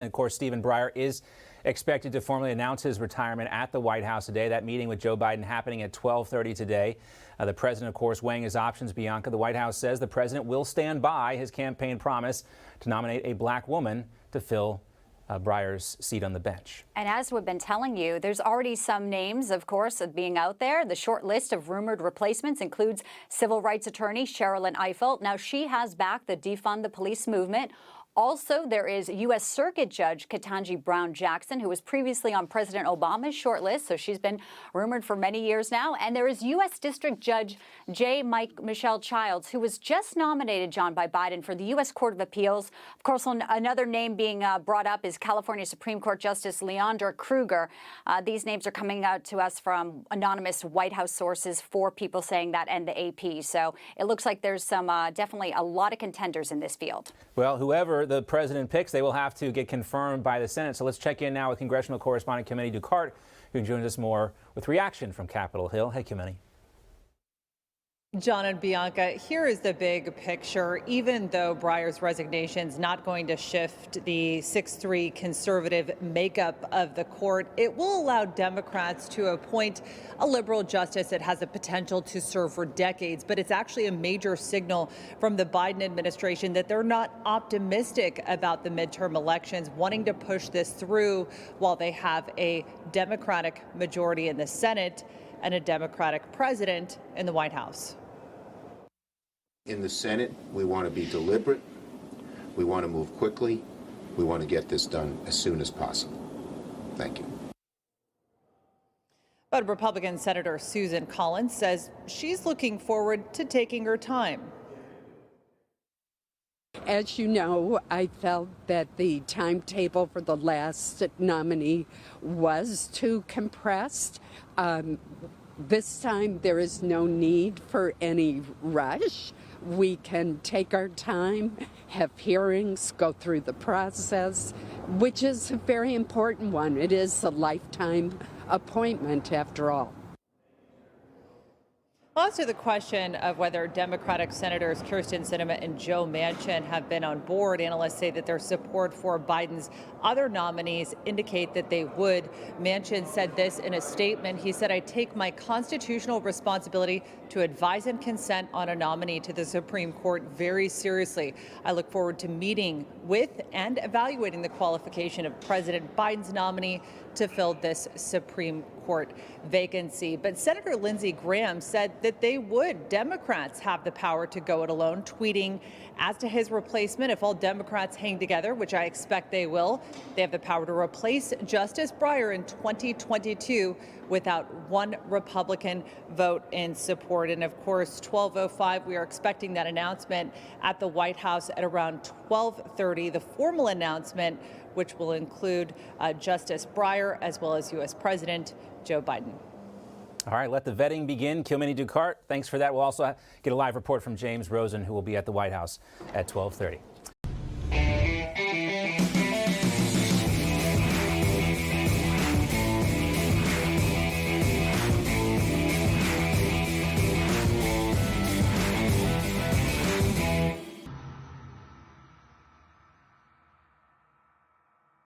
And of course, Stephen Breyer is expected to formally announce his retirement at the White House today. That meeting with Joe Biden happening at 12:30 today. The president, of course, weighing his options. Bianca, the White House says the president will stand by his campaign promise to nominate a black woman to fill Breyer's seat on the bench. And as we've been telling you, there's already some names, of course, being out there. The short list of rumored replacements includes civil rights attorney Sherilyn Ifill. Now, she has backed the defund the police movement. Also, there is U.S. Circuit Judge Ketanji Brown Jackson, who was previously on President Obama's short list, so she's been rumored for many years now. And there is U.S. District Judge J. Michelle Childs, who was just nominated, John, by Biden for the U.S. Court of Appeals. Of course, another name being brought up is California Supreme Court Justice Leondra Kruger. These names are coming out to us from anonymous White House sources, 4 people saying that, and the AP. So it looks like there's some definitely a lot of contenders in this field. Well, whoever the president picks, they will have to get confirmed by the Senate. So let's check in now with Congressional Correspondent Kilmeny Duchardt, who joins us more with reaction from Capitol Hill. Hey, Kilmeny. John and Bianca, here is the big picture. Even though Breyer's resignation is not going to shift the 6-3 conservative makeup of the court, it will allow Democrats to appoint a liberal justice that has the potential to serve for decades. But it's actually a major signal from the Biden administration that they're not optimistic about the midterm elections, wanting to push this through while they have a Democratic majority in the Senate and a Democratic president in the White House. In the Senate, we want to be deliberate. We want to move quickly. We want to get this done as soon as possible. Thank you. But Republican Senator Susan Collins says she's looking forward to taking her time. As you know, I felt that the timetable for the last nominee was too compressed. This time there is no need for any rush. We can take our time, have hearings, go through the process, which is a very important one. It is a lifetime appointment after all. As to the question of whether Democratic Senators Kyrsten Sinema and Joe Manchin have been on board, analysts say that their support for Biden's other nominees indicate that they would. Manchin said this in a statement. He said, "I take my constitutional responsibility to advise and consent on a nominee to the Supreme Court very seriously. I look forward to meeting with and evaluating the qualification of President Biden's nominee to fill this Supreme Court vacancy." But Senator Lindsey Graham said that Democrats have the power to go it alone, tweeting as to his replacement, if all Democrats hang together, which I expect they will, they have the power to replace Justice Breyer in 2022 without one Republican vote in support. And of course, 12:05, we are expecting that announcement at the White House at around 12:30, the formal announcement, which will include Justice Breyer as well as U.S. President Joe Biden. All right, let the vetting begin. Kilmeny Duchardt, thanks for that. We'll also get a live report from James Rosen, who will be at the White House at 12:30.